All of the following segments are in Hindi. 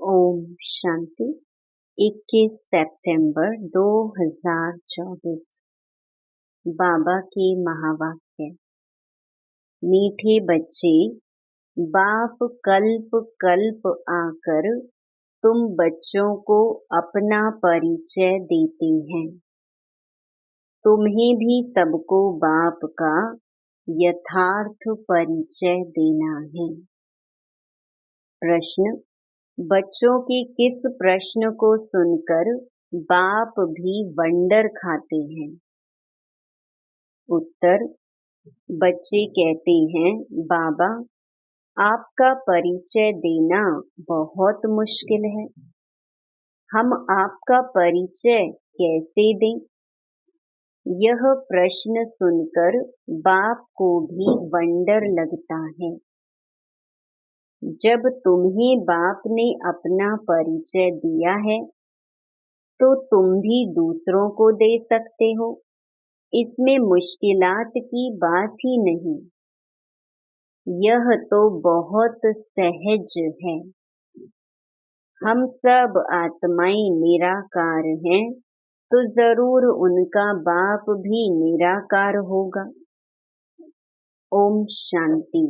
ओम शांति। 21 सितंबर 2024। बाबा के महावाक्य। मीठे बच्चे, बाप कल्प कल्प आकर तुम बच्चों को अपना परिचय देते हैं। तुम्हें भी सबको बाप का यथार्थ परिचय देना है। प्रश्न: बच्चों के किस प्रश्न को सुनकर बाप भी वंडर खाते हैं? उत्तर: बच्चे कहते हैं, बाबा आपका परिचय देना बहुत मुश्किल है। हम आपका परिचय कैसे दें? यह प्रश्न सुनकर बाप को भी वंडर लगता है। जब तुम्हें बाप ने अपना परिचय दिया है तो तुम भी दूसरों को दे सकते हो। इसमें मुश्किलात की बात ही नहीं, यह तो बहुत सहज है। हम सब आत्माएं निराकार हैं तो जरूर उनका बाप भी निराकार होगा। ओम शांति।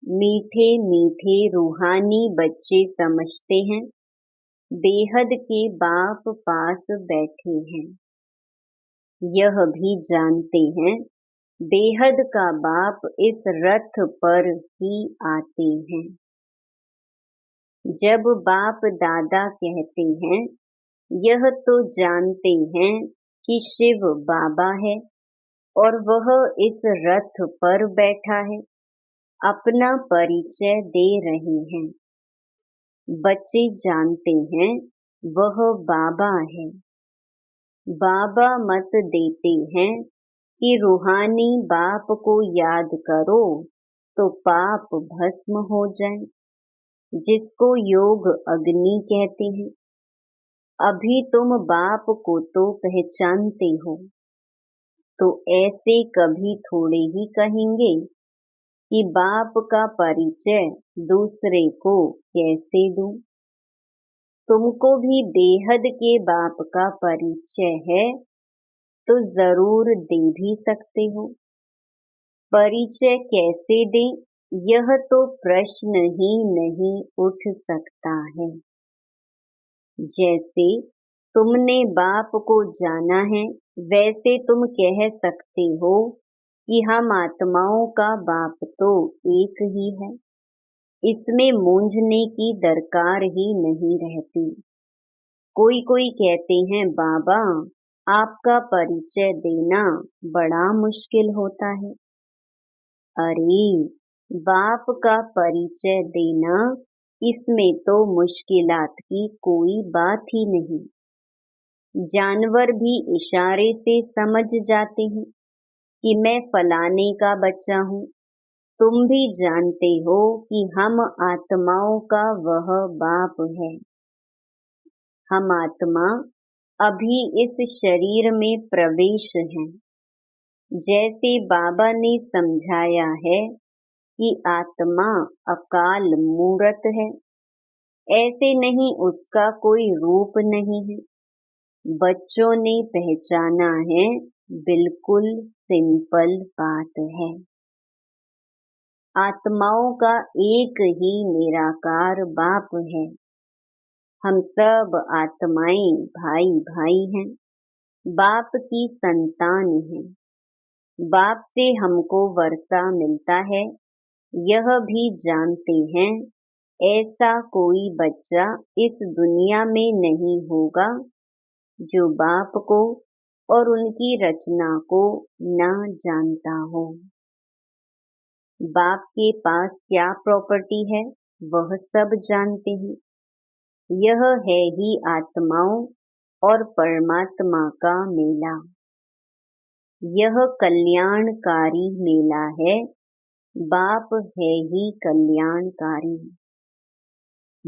मीठे मीठे रूहानी बच्चे समझते हैं, बेहद के बाप पास बैठे हैं। यह भी जानते हैं, बेहद का बाप इस रथ पर ही आते हैं। जब बाप दादा कहते हैं, यह तो जानते हैं कि शिव बाबा है और वह इस रथ पर बैठा है, अपना परिचय दे रहे हैं। बच्चे जानते हैं वह बाबा है। बाबा मत देते हैं कि रूहानी बाप को याद करो तो पाप भस्म हो जाए, जिसको योग अग्नि कहते हैं। अभी तुम बाप को तो पहचानते हो, तो ऐसे कभी थोड़े ही कहेंगे कि बाप का परिचय दूसरे को कैसे दूं? तुमको भी बेहद के बाप का परिचय है तो जरूर दे भी सकते हो। परिचय कैसे दें, यह तो प्रश्न ही नहीं उठ सकता है। जैसे तुमने बाप को जाना है, वैसे तुम कह सकते हो कि हम आत्माओं का बाप तो एक ही है। इसमें मूंझने की दरकार ही नहीं रहती। कोई कोई कहते हैं, बाबा आपका परिचय देना बड़ा मुश्किल होता है। अरे बाप का परिचय देना, इसमें तो मुश्किलात की कोई बात ही नहीं। जानवर भी इशारे से समझ जाते हैं कि मैं फलाने का बच्चा हूँ। तुम भी जानते हो कि हम आत्माओं का वह बाप है। हम आत्मा अभी इस शरीर में प्रवेश हैं। जैसे बाबा ने समझाया है कि आत्मा अकाल मूरत है, ऐसे नहीं उसका कोई रूप नहीं है। बच्चों ने पहचाना है, बिल्कुल सिंपल बात है। आत्माओं का एक ही निराकार बाप है। हम सब आत्माएं भाई भाई हैं, बाप की संतान हैं। बाप से हमको वर्षा मिलता है, यह भी जानते हैं। ऐसा कोई बच्चा इस दुनिया में नहीं होगा जो बाप को और उनकी रचना को ना जानता हो। बाप के पास क्या प्रॉपर्टी है, वह सब जानते हैं। यह है ही आत्माओं और परमात्मा का मेला। यह कल्याणकारी मेला है। बाप है ही कल्याणकारी,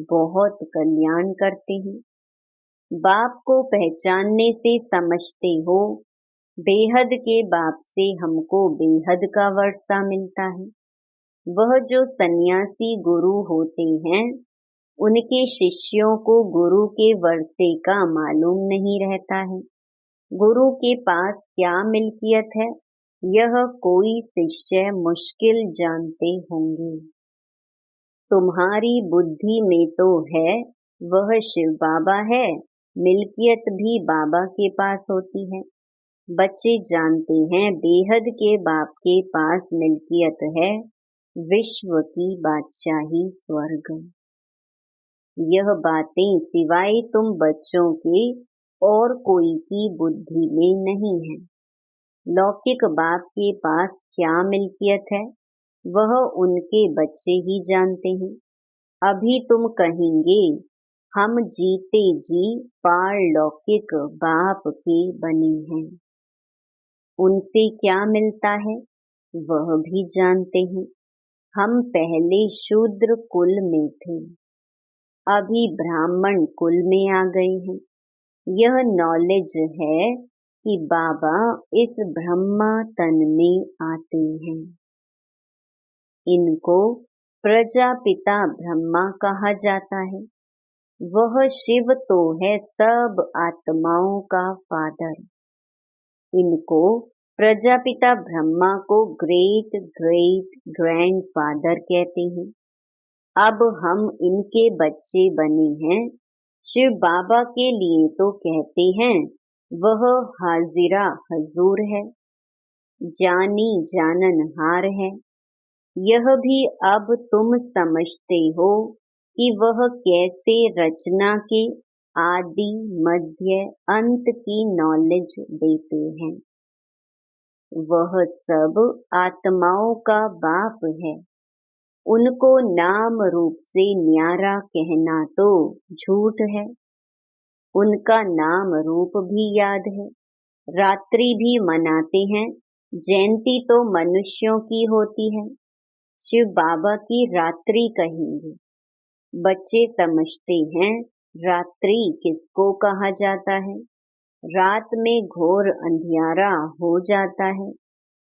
बहुत कल्याण करते हैं। बाप को पहचानने से समझते हो, बेहद के बाप से हमको बेहद का वर्षा मिलता है। वह जो सन्यासी गुरु होते हैं, उनके शिष्यों को गुरु के वर्ते का मालूम नहीं रहता है। गुरु के पास क्या मिल्कियत है, यह कोई शिष्य मुश्किल जानते होंगे। तुम्हारी बुद्धि में तो है वह शिव बाबा है, मिल्कियत भी बाबा के पास होती है। बच्चे जानते हैं बेहद के बाप के पास मिल्कियत है, विश्व की बादशाही स्वर्ग। यह बातें सिवाय तुम बच्चों के और कोई की बुद्धि में नहीं है। लौकिक बाप के पास क्या मिल्कियत है, वह उनके बच्चे ही जानते हैं। अभी तुम कहेंगे हम जीते जी पारलौकिक बाप के बने हैं, उनसे क्या मिलता है वह भी जानते हैं। हम पहले शूद्र कुल में थे, अभी ब्राह्मण कुल में आ गए हैं। यह नॉलेज है कि बाबा इस ब्रह्मा तन में आते हैं। इनको प्रजापिता ब्रह्मा कहा जाता है। वह शिव तो है सब आत्माओं का फादर। इनको प्रजापिता ब्रह्मा को ग्रेट ग्रेट ग्रैंड फादर कहते हैं। अब हम इनके बच्चे बने हैं। शिव बाबा के लिए तो कहते हैं वह हाजिरा हजूर है, जानी जाननहार है। यह भी अब तुम समझते हो कि वह कैसे रचना के आदि मध्य अंत की नॉलेज देते हैं। वह सब आत्माओं का बाप है। उनको नाम रूप से न्यारा कहना तो झूठ है। उनका नाम रूप भी याद है, रात्रि भी मनाते हैं। जयंती तो मनुष्यों की होती है, शिव बाबा की रात्रि कहेंगे। बच्चे समझते हैं रात्रि किसको कहा जाता है। रात में घोर अंधियारा हो जाता है,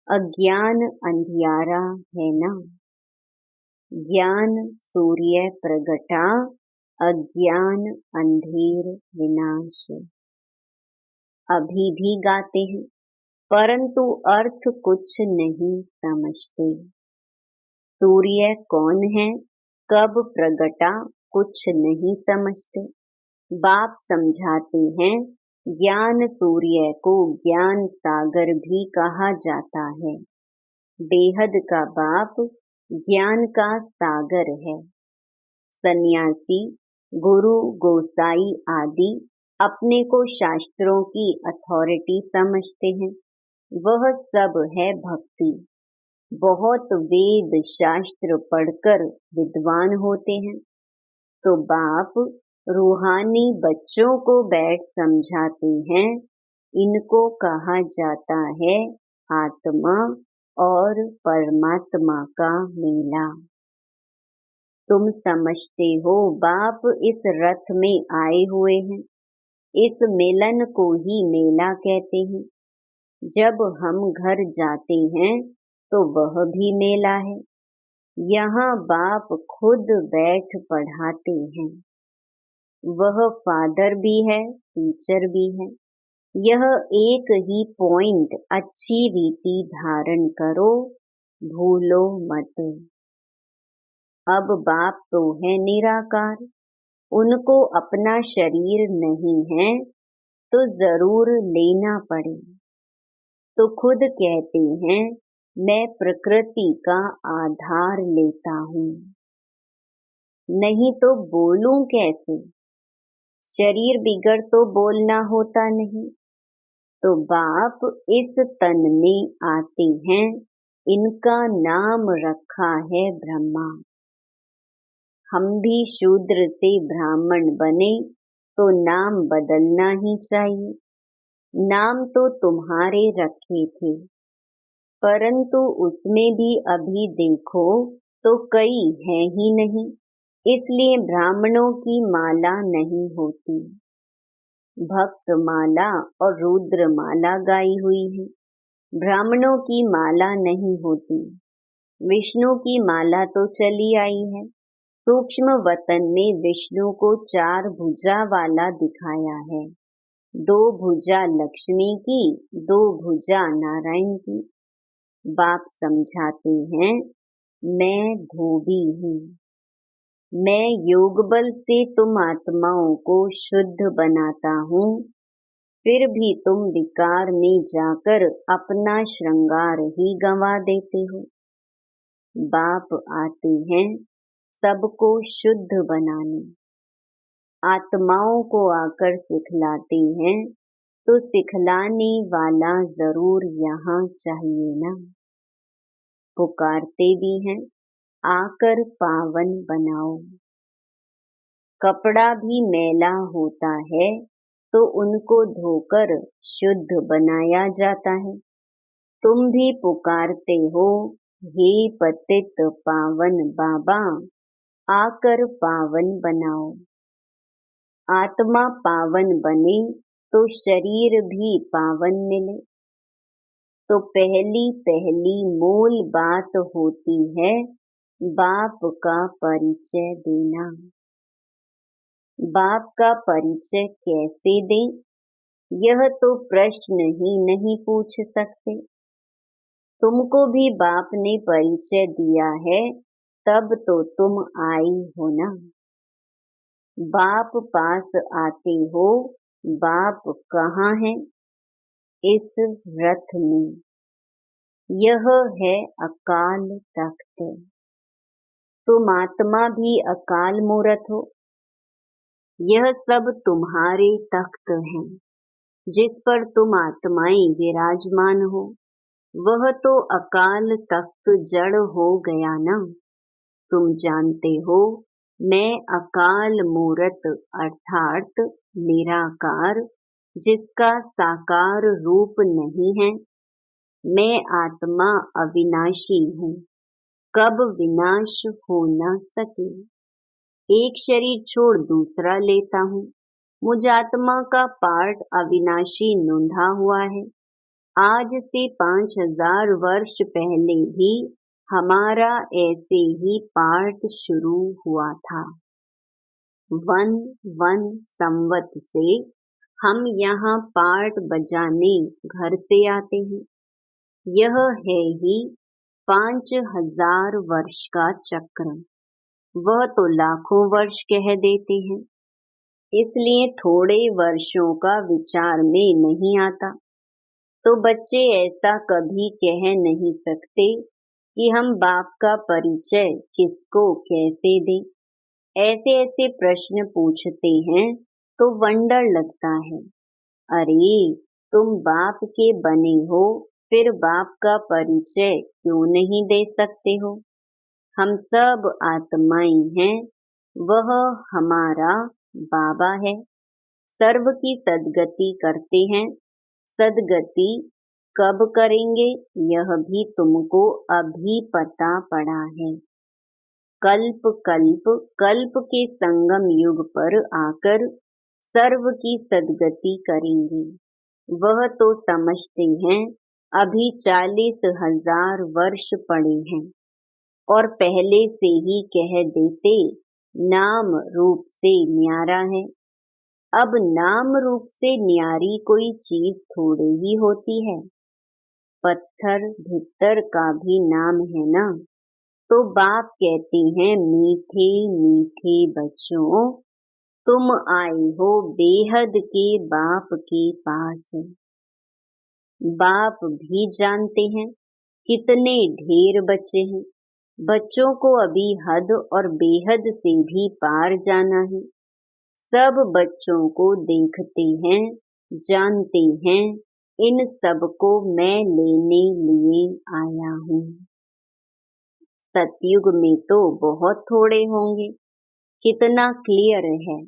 अज्ञान अंधियारा है ना। ज्ञान सूर्य प्रगटा, अज्ञान अंधेर विनाश। अभी भी गाते हैं परंतु अर्थ कुछ नहीं समझते। सूर्य कौन है, कब प्रगटा, कुछ नहीं समझते। बाप समझाते हैं ज्ञान सूर्य को ज्ञान सागर भी कहा जाता है। बेहद का बाप ज्ञान का सागर है। सन्यासी, गुरु, गोसाई आदि अपने को शास्त्रों की अथॉरिटी समझते हैं। वह सब है भक्ति। बहुत वेद शास्त्र पढ़कर विद्वान होते हैं तो बाप रूहानी बच्चों को बैठ समझाते हैं। इनको कहा जाता है आत्मा और परमात्मा का मेला। तुम समझते हो बाप इस रथ में आए हुए हैं। इस मिलन को ही मेला कहते हैं। जब हम घर जाते हैं तो वह भी मेला है। यहाँ बाप खुद बैठ पढ़ाते हैं। वह फादर भी है, टीचर भी है। यह एक ही पॉइंट अच्छी रीति धारण करो, भूलो मत। अब बाप तो है निराकार, उनको अपना शरीर नहीं है तो जरूर लेना पड़े तो खुद कहते हैं मैं प्रकृति का आधार लेता हूँ। नहीं तो बोलूं कैसे, शरीर बिगड़ तो बोलना होता नहीं। तो बाप इस तन में आते हैं, इनका नाम रखा है ब्रह्मा। हम भी शूद्र से ब्राह्मण बने तो नाम बदलना ही चाहिए। नाम तो तुम्हारे रखे थे परंतु उसमें भी अभी देखो तो कई है ही नहीं, इसलिए ब्राह्मणों की माला नहीं होती। भक्त माला और रुद्र माला गाई हुई है, ब्राह्मणों की माला नहीं होती। विष्णु की माला तो चली आई है, सूक्ष्म वतन में विष्णु को 4 भुजा वाला दिखाया है। 2 भुजा लक्ष्मी की, 2 भुजा नारायण की। बाप समझाते हैं, मैं धोबी हूँ। मैं योग बल से तुम आत्माओं को शुद्ध बनाता हूँ, फिर भी तुम विकार में जाकर अपना श्रृंगार ही गंवा देते हो। बाप आते हैं सबको शुद्ध बनाने। आत्माओं को आकर सिखलाते हैं, तो सिखलाने वाला जरूर यहाँ चाहिए ना। पुकारते भी हैं, आकर पावन बनाओ। कपड़ा भी मैला होता है तो उनको धोकर शुद्ध बनाया जाता है। तुम भी पुकारते हो, हे पतित पावन बाबा, आकर पावन बनाओ। आत्मा पावन बने तो शरीर भी पावन मिले। तो पहली मूल बात होती है बाप का परिचय देना। बाप का परिचय कैसे दें, यह तो प्रश्न ही नहीं पूछ सकते। तुमको भी बाप ने परिचय दिया है, तब तो तुम आई हो ना। बाप पास आते हो, बाप कहाँ है? इस रथ में। यह है अकाल तख्त। तुम आत्मा भी अकाल मूरत हो। यह सब तुम्हारे तख्त हैं, जिस पर तुम आत्माएं विराजमान हो। वह तो अकाल तख्त जड़ हो गया ना। तुम जानते हो, मैं अकाल मूरत अर्थात निराकार, जिसका साकार रूप नहीं है। मैं आत्मा अविनाशी हूँ, कब विनाश हो न सके। एक शरीर छोड़ दूसरा लेता हूँ। मुझ आत्मा का पार्ट अविनाशी नूंधा हुआ है। आज से 5000 वर्ष पहले भी हमारा ऐसे ही पार्ट शुरू हुआ था। 1 संवत से हम यहाँ पार्ट बजाने घर से आते हैं। यह है ही 5000 वर्ष का चक्र। वह तो लाखों वर्ष कह देते हैं, इसलिए थोड़े वर्षों का विचार में नहीं आता। तो बच्चे ऐसा कभी कह नहीं सकते कि हम बाप का परिचय किसको कैसे दें। ऐसे ऐसे प्रश्न पूछते हैं तो वंडर लगता है। अरे, तुम बाप के बने हो, फिर बाप का परिचय क्यों नहीं दे सकते हो? हम सब आत्माएं हैं, वह हमारा बाबा है। सर्व की सद्गति करते हैं। सद्गति कब करेंगे, यह भी तुमको अभी पता पड़ा है। कल्प कल्प कल्प के संगम युग पर आकर सर्व की सद्गति करेंगे। वह तो समझते हैं अभी 40,000 वर्ष पड़े हैं, और पहले से ही कह देते नाम रूप से न्यारा है। अब नाम रूप से न्यारी कोई चीज थोड़ी ही होती है। पत्थर भित्तर का भी नाम है ना। तो बाप कहते हैं, मीठे मीठे बच्चों, तुम आए हो बेहद के बाप के पास। बाप भी जानते हैं कितने ढेर बच्चे हैं। बच्चों को अभी हद और बेहद से भी पार जाना है। सब बच्चों को देखते हैं, जानते हैं, इन सबको मैं लेने लिए आया हूँ। सतयुग में तो बहुत थोड़े होंगे, कितना क्लियर है,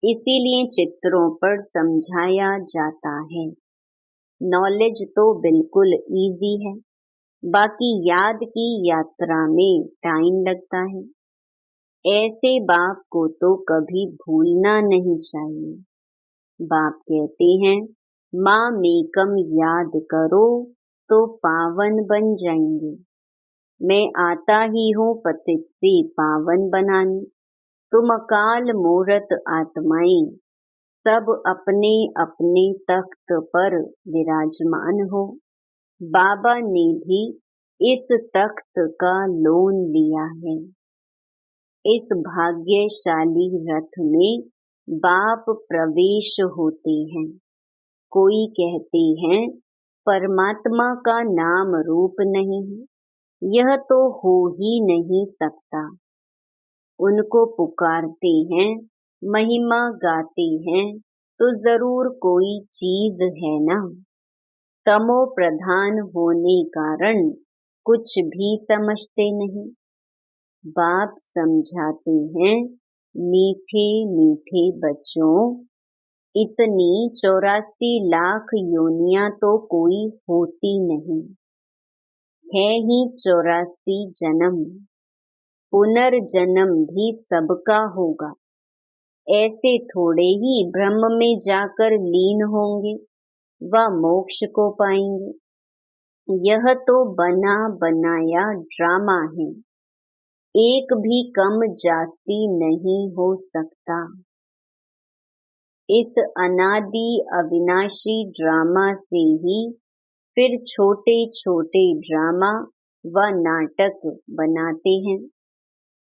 इसीलिए चित्रों पर समझाया जाता है। नॉलेज तो बिल्कुल इजी है, बाकी याद की यात्रा में टाइम लगता है। ऐसे बाप को तो कभी भूलना नहीं चाहिए। बाप कहते हैं, माँ मेकम याद करो तो पावन बन जाएंगे। मैं आता ही हूँ पतित से पावन बनाने। तुम अकाल मूरत आत्माएं सब अपने अपने तख्त पर विराजमान हो। बाबा ने भी इस तख्त का लोन लिया है। इस भाग्यशाली रथ में बाप प्रवेश होते हैं। कोई कहते हैं परमात्मा का नाम रूप नहीं है, यह तो हो ही नहीं सकता। उनको पुकारते हैं, महिमा गाते हैं, तो जरूर कोई चीज है ना। तमो प्रधान होने कारण कुछ भी समझते नहीं। बाप समझाते हैं, मीठे मीठे बच्चों, इतनी 84 लाख योनियां तो कोई होती नहीं है ही। 84 जन्म, पुनर्जन्म भी सबका होगा। ऐसे थोड़े ही ब्रह्म में जाकर लीन होंगे व मोक्ष को पाएंगे। यह तो बना बनाया ड्रामा है, एक भी कम जास्ती नहीं हो सकता। इस अनादि अविनाशी ड्रामा से ही फिर छोटे छोटे ड्रामा व नाटक बनाते हैं।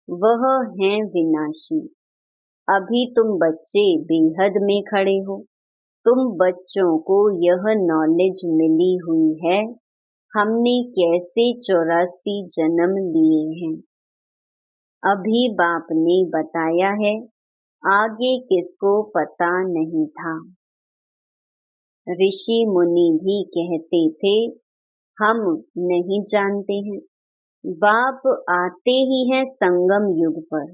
वह हैं विनाशी। अभी तुम बच्चे बेहद में खड़े हो। तुम बच्चों को यह नॉलेज मिली हुई है हमने कैसे 84 जन्म लिए हैं। अभी बाप ने बताया है, आगे किसको पता नहीं था। ऋषि मुनि भी कहते थे हम नहीं जानते हैं। बाप आते ही हैं संगम युग पर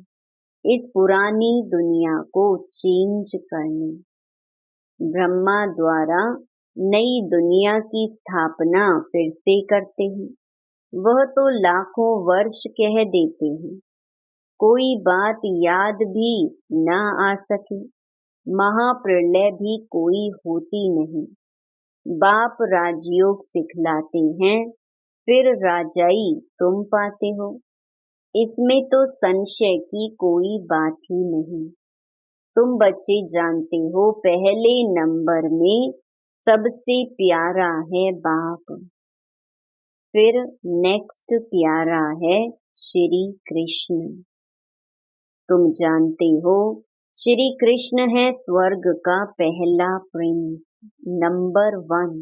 इस पुरानी दुनिया को चेंज करने। ब्रह्मा द्वारा नई दुनिया की स्थापना फिर से करते हैं। वह तो लाखों वर्ष कह देते हैं, कोई बात याद भी न आ सके। महाप्रलय भी कोई होती नहीं। बाप राजयोग सिखलाते हैं, फिर राजाई तुम पाते हो। इसमें तो संशय की कोई बात ही नहीं। तुम बच्चे जानते हो पहले नंबर में सबसे प्यारा है बाप, फिर नेक्स्ट प्यारा है श्री कृष्ण। तुम जानते हो श्री कृष्ण है स्वर्ग का पहला प्रिंस, नंबर 1।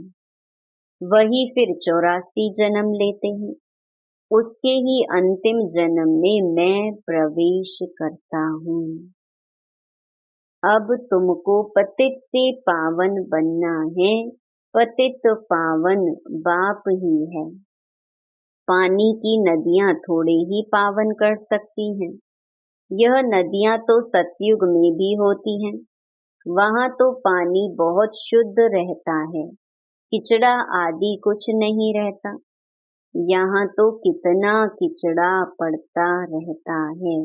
वही फिर 84 जन्म लेते हैं। उसके ही अंतिम जन्म में मैं प्रवेश करता हूँ। अब तुमको पतित से पावन बनना है। पतित पावन बाप ही है। पानी की नदियाँ थोड़े ही पावन कर सकती हैं। यह नदियाँ तो सतयुग में भी होती हैं। वहाँ तो पानी बहुत शुद्ध रहता है, किचड़ा आदि कुछ नहीं रहता। यहाँ तो कितना किचड़ा पड़ता रहता है।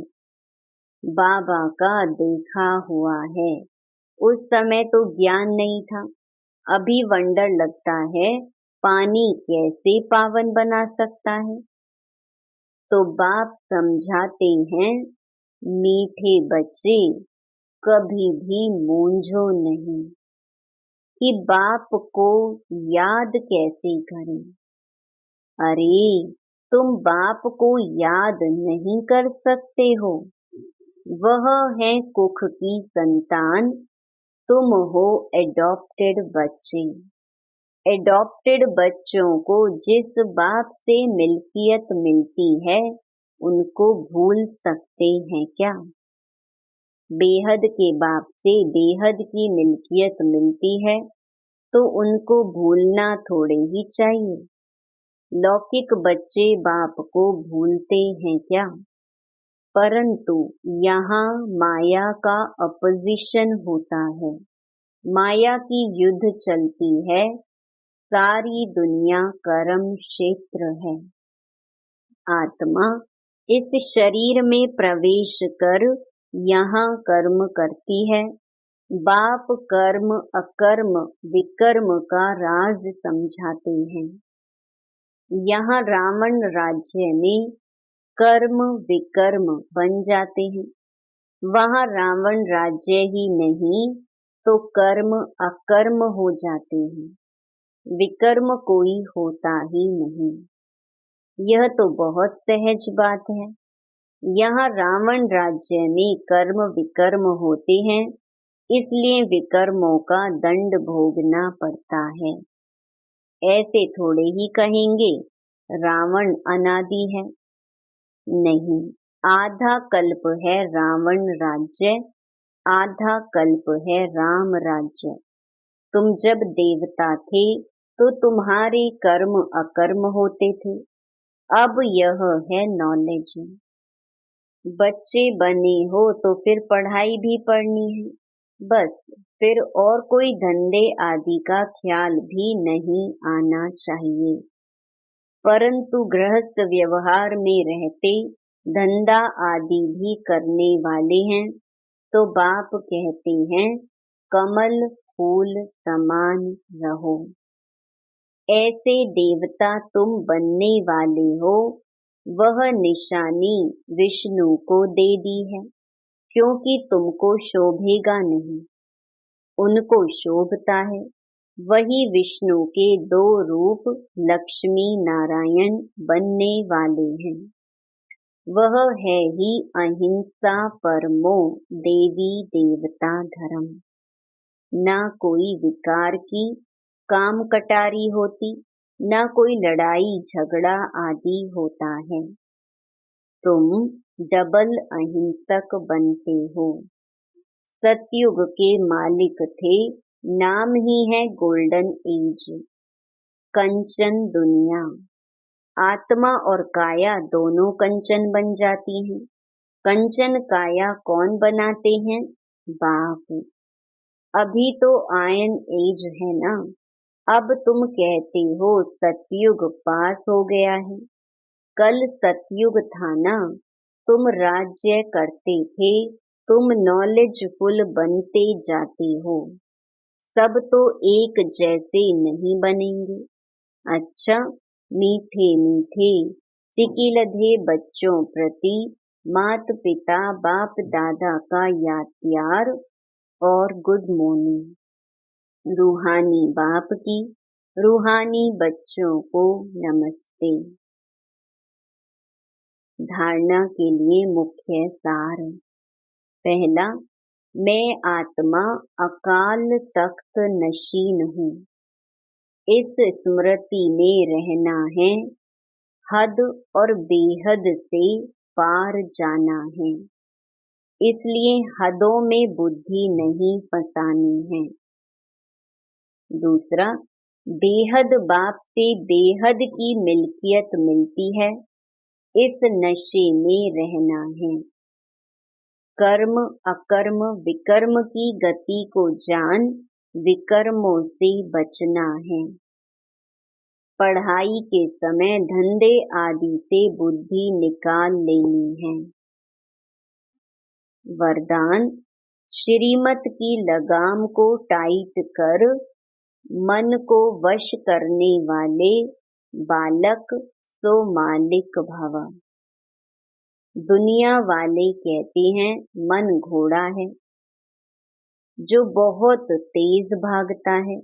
बाबा का देखा हुआ है। उस समय तो ज्ञान नहीं था। अभी वंडर लगता है पानी कैसे पावन बना सकता है। तो बाप समझाते हैं, मीठे बच्चे कभी भी मूंझो नहीं कि बाप को याद कैसे करें। अरे तुम बाप को याद नहीं कर सकते हो। वह है कुख की संतान, तुम हो एडॉप्टेड बच्चे। एडॉप्टेड बच्चों को जिस बाप से मिल्कियत मिलती है उनको भूल सकते हैं क्या? बेहद के बाप से बेहद की मिल्कियत मिलती है तो उनको भूलना थोड़े ही चाहिए। लौकिक बच्चे बाप को भूलते हैं क्या? परंतु यहाँ माया का अपोजिशन होता है। माया की युद्ध चलती है। सारी दुनिया कर्म क्षेत्र है। आत्मा इस शरीर में प्रवेश कर यहाँ कर्म करती है। बाप कर्म अकर्म विकर्म का राज समझाते हैं। यहाँ रावण राज्य में कर्म विकर्म बन जाते हैं। वहाँ रावण राज्य ही नहीं तो कर्म अकर्म हो जाते हैं। विकर्म कोई होता ही नहीं। यह तो बहुत सहज बात है। यहाँ रावण राज्य में कर्म विकर्म होते हैं, इसलिए विकर्मों का दंड भोगना पड़ता है। ऐसे थोड़े ही कहेंगे रावण अनादि है। नहीं, आधा कल्प है रावण राज्य, आधा कल्प है राम राज्य। तुम जब देवता थे तो तुम्हारे कर्म अकर्म होते थे। अब यह है नॉलेज। बच्चे बने हो तो फिर पढ़ाई भी पढ़नी है, बस। फिर और कोई धंधे आदि का ख्याल भी नहीं आना चाहिए। परंतु गृहस्थ व्यवहार में रहते धंधा आदि भी करने वाले हैं तो बाप कहते हैं कमल फूल समान रहो। ऐसे देवता तुम बनने वाले हो, वह निशानी विष्णु को दे दी है, क्योंकि तुमको शोभेगा नहीं, उनको शोभता है। वही विष्णु के दो रूप लक्ष्मी नारायण बनने वाले हैं। वह है ही अहिंसा परमो देवी देवता धर्म। ना कोई विकार की काम कटारी होती, ना कोई लड़ाई झगड़ा आदि होता है। तुम डबल अहिंसक बनते हो। सतयुग के मालिक थे, नाम ही है गोल्डन एज, कंचन दुनिया। आत्मा और काया दोनों कंचन बन जाती हैं। कंचन काया कौन बनाते हैं? बाप। अभी तो आयन एज है ना। अब तुम कहते हो सतयुग पास हो गया है। कल सतयुग था ना, तुम राज्य करते थे, तुम नॉलेजफुल बनते जाते हो। सब तो एक जैसे नहीं बनेंगे। अच्छा, मीठे मीठे सिकिलधे बच्चों प्रति मात पिता बाप दादा का याद प्यार और गुड मॉर्निंग। रूहानी बाप की रूहानी बच्चों को नमस्ते। धारणा के लिए मुख्य सार। पहला, मैं आत्मा अकाल तख्त नशीन हूँ। इस स्मृति में रहना है, हद और बेहद से पार जाना है। इसलिए हदों में बुद्धि नहीं फंसानी है। दूसरा, बेहद बाप से बेहद की मिल्कियत मिलती है, इस नशे में रहना है। कर्म अकर्म विकर्म की गति को जान विकर्मों से बचना है। पढ़ाई के समय धंधे आदि से बुद्धि निकाल लेनी है। वरदान, श्रीमत की लगाम को टाइट कर मन को वश करने वाले बालक सो मालिक भव। दुनिया वाले कहते हैं मन घोड़ा है जो बहुत तेज भागता है,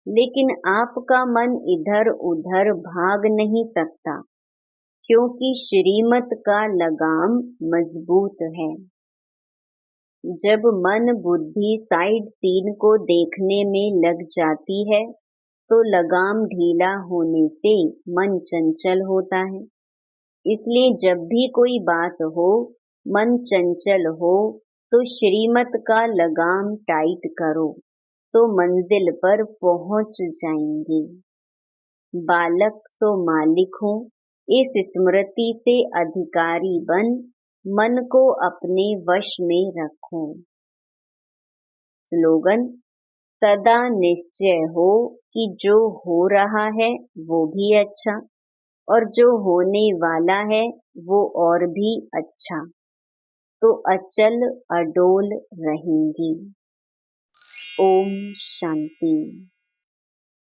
लेकिन आपका मन इधर उधर भाग नहीं सकता, क्योंकि श्रीमत का लगाम मजबूत है। जब मन बुद्धि साइड सीन को देखने में लग जाती है तो लगाम ढीला होने से मन चंचल होता है। इसलिए जब भी कोई बात हो, मन चंचल हो तो श्रीमत का लगाम टाइट करो तो मंजिल पर पहुंच जाएंगे। बालक सो मालिक हूँ, इस स्मृति से अधिकारी बन मन को अपने वश में रखो। स्लोगन, सदा निश्चय हो कि जो हो रहा है वो भी अच्छा और जो होने वाला है वो और भी अच्छा, तो अचल अडोल रहेंगी। ओम शांति।